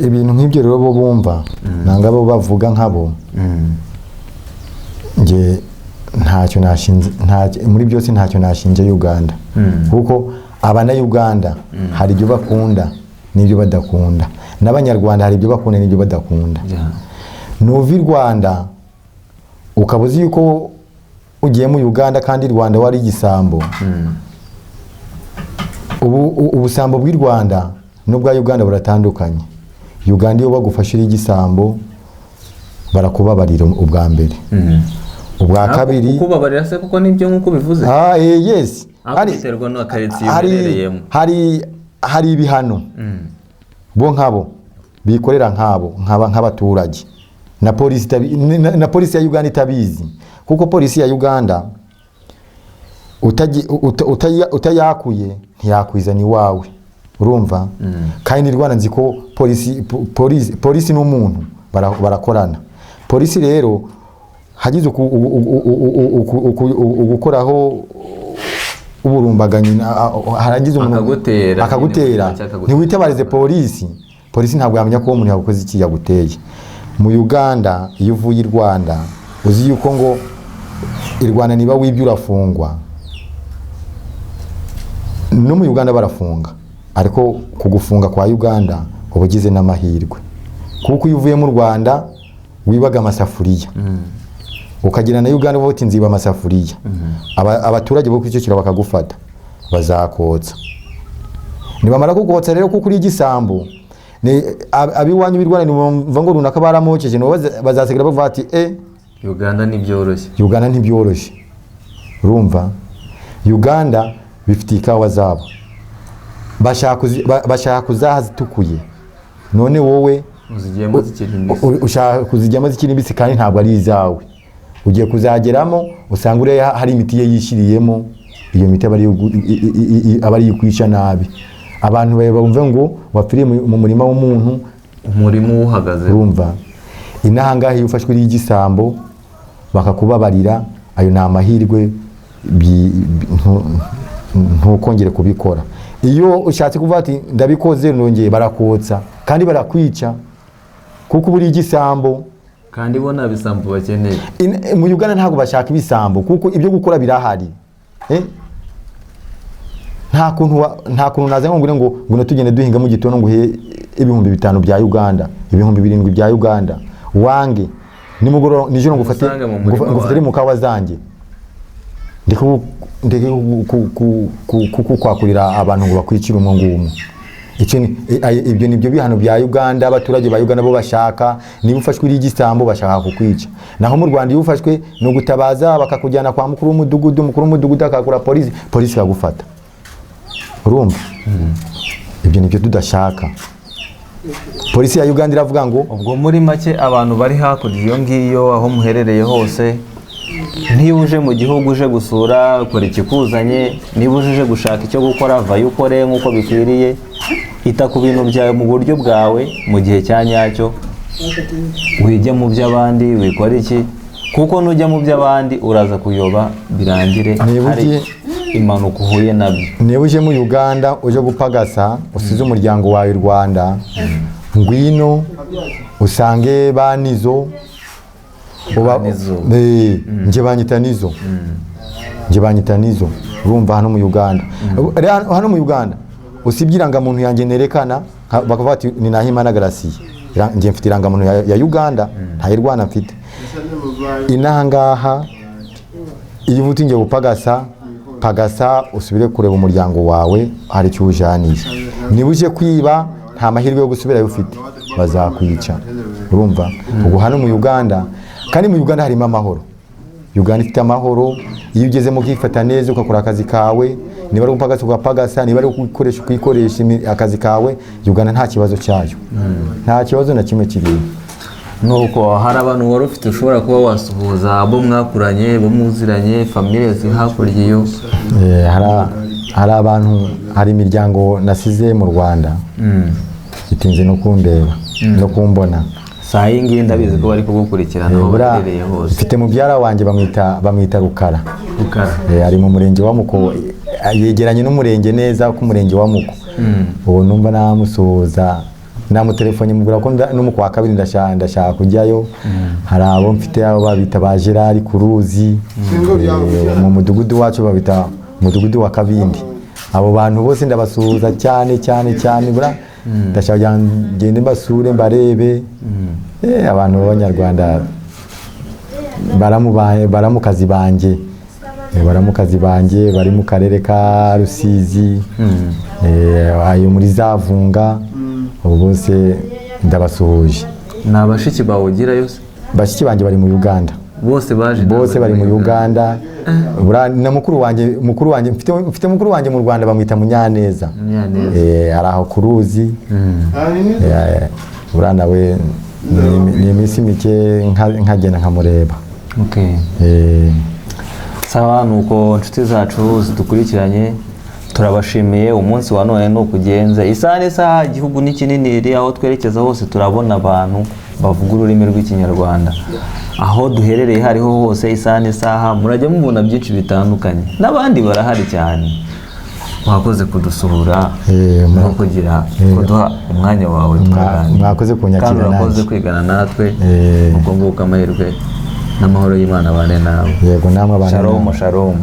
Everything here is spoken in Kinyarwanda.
ibintu nk'ibyo rero bo bumva nanga bo bavuga nkabo nge ntacyo nashinze muri byose ntacyo nashinje Uganda kuko abana Uganda hari ibyo bakunda n'ibyo badakunda n'abanyarwanda hari ibyo bakunda n'ibyo badakunda nuva i Rwanda ukabuzi yuko ugiye mu Uganda kandi Rwanda wari igisambo ubusambo bw'i Rwanda n'ubwa Uganda buratandukanye. Uganda iyo bagufashira igisambo barakubabarira ubwa mbere ubwa kabiri kubabarira se kuko nibyo nkuko bivuze yes biterwa no karitsiye uherereyemo hari ibihano bo nkabo bikorera nk'abaturage na polisi ya Uganda itabizi kuko polisi ya Uganda utayakuye ntiyakwizana iwawe urumva kandi Rwanda nzi ko polisi n'umuntu barakorana. Polisi rero hagize ugukoraho uburumbaganyi harangize umuntu akagutera ntiwitabarize polisi ntabwo yamenya ko umuntu yakoze iki yaguteye. Mu Uganda iyo uvuye i Rwanda uzi yuko ngo i Rwanda niba wibye urafungwa no mu Uganda barafunga ariko kugufunga kwa Uganda ubugize n'amahirwe kuko iyo uvuye mu Rwanda wibaga amasafuriya ukagira na Uganda uvuga uti nziba amasafuriya abaturage bo kwicukira bakagufata bazakotsa nibamara kugotsa rero kuko uri igisambo ni abiwanyu birwana nimva ngo runaka baramokeje no bazasigara bavuga ati Uganda ntibyoroshye urumva Uganda bifite ikawa zabo bashaka kuzaha zitukuye none wowe ushaka kuzijyamo zikiri mbisi kandi ntabwo ari izawe ugiye kuzageramo usanga ure hari imiti ye yishiriyemo iyo miti abari yikwisha nabi abantu bumve ngo wapfiriye mu murima w'umuntu umurimo uhagaze urumva inahanga iyo ufashwe iri igisambo bakakubabarira ayo ni amahirwe ntukongere kubikora. Iyo ushatse kuvuga ati ndabikoze nongeye barakotsa kandi barakwica kuko buri igisambo kandi bo nabisambo bakeneye. Mu Uganda ntabwo bashaka ibisambo kuko ibyo gukora birahari nta kuntu naza ngo tugende duhinga mu gitondo ngo he ibihumbi 5 bya Uganda ibihumbi 7 bya Uganda wange nimugoro nijoro ngufatire mu kawa zanjye ndeke kwakurira abantu ngo bakwicira umungumu. Ibyo nibyo bihano bya Uganda abaturage ba Uganda bo bashaka niba ufashwe iri igisambo bashaka kukwica. Naho mu Rwanda iyo ufashwe no gutabaza bakakujyana kwa mukuru w'umudugudu akakura polisi kagufata urumva ibyo nibyo tudashaka. Polisi ya Uganda iravuga ngo ubwo muri make abantu bari hakurya iyo ngiyo aho muherereye hose niba uje mu gihugu uje gusura ukora ikikuzanye niba uje gushaka icyo gukora vayo ukore nk'uko bikwiriye ita ku bintu byawe mu buryo bwawe mu gihe cya nyacyo wijya mu by'abandi wikora iki kuko nujya mu by'abandi uraza kuyoba birangire hari impanuka uhuye nabyo. Niba uje mu Uganda uje gupagasa usize umuryango wawe Rwanda ngwino usange banizo nje banyita nizo urumva hano mu Uganda hano mu Uganda usibye irangamuntu yanjye nerekana bakavuga ati ni Nahimana Gracie nje mfite irangamuntu ya Uganda nta Rwanda mfite inahangaha iyo uvuze nje pagasa usubire kureba umuryango wawe hari cyo ujaniye. Niba uje kwiba nta mahirwe yo gusubira ufite bazakwica urumva ubwo hano mu Uganda kandi mu Uganda harimo amahoro. Uganda ifite amahoro iyo ugeze mu kwifata neza ukakora akazi kawe niba ari gupagasa ugapagasa niba ari kwikoresha akazi kawe Uganda nta kibazo cyayo nta kibazo na kimwe kirimo. Nuko hari abantu wari ufite ushobora kuba wasuhuza abo mwakuranye bo muziranye famille hakurya iyo hari abantu hari imiryango nasize mu Rwanda itinze no kundeba no kumbona saa yingi ndabizi ko bari kugukurikirana aho baherereye hose. Mfite mubyara wanjye bamwita Rukara ari mu murenge wa Muko yegeranye n'umurenge neza ku murenge wa Muko ubu numva namusuhuza namutelefone mubwira ko no mu kwa kabiri ndashaka kujyayo. hari abo mfite abo babita ba Gerard Kuruzi mu mudugudu wacu babita umudugudu wa Kabindi. abo bantu bose ndabasuhuza cyane bura ndashaka ngende mbasure mbarebe. abantu b'Abanyarwanda baramukazi banjye bari mu karere ka Rusizi, ayo muri Zavunga, abo bose ndabasuhuje. Ni abashiki bawe ugira yose? Bashiki banjye bari mu Uganda. Bose bari mu Uganda. Na mukuru wanjye mfite mukuru wanjye mu Rwanda bamwita Munyaneza. Araho Kuruzi. Bura nawe ni iminsi mike nkagenda nkamureba. Okay. Sawa, nuko inshuti zacu zidukurikiranye turabashimiye. Umunsi wa none nukugenze isaha igihugu ni kinini, aho twerekeza hose turabona abantu bavuga ururimi rw'Ikinyarwanda. Aho duherereye hariho hose isaha murajya mubona byinshi bitandukanye, n'abandi barahari cyane. Mwakoze kudusuhura no kuduha umwanya wawe tukaganira. Mwakoze kunyakira nanjye, mwakoze kwigana natwe. Ubwo nguko amahirwe n'amahoro y'Imana bane nawe. Yego namwe abana. Shalom.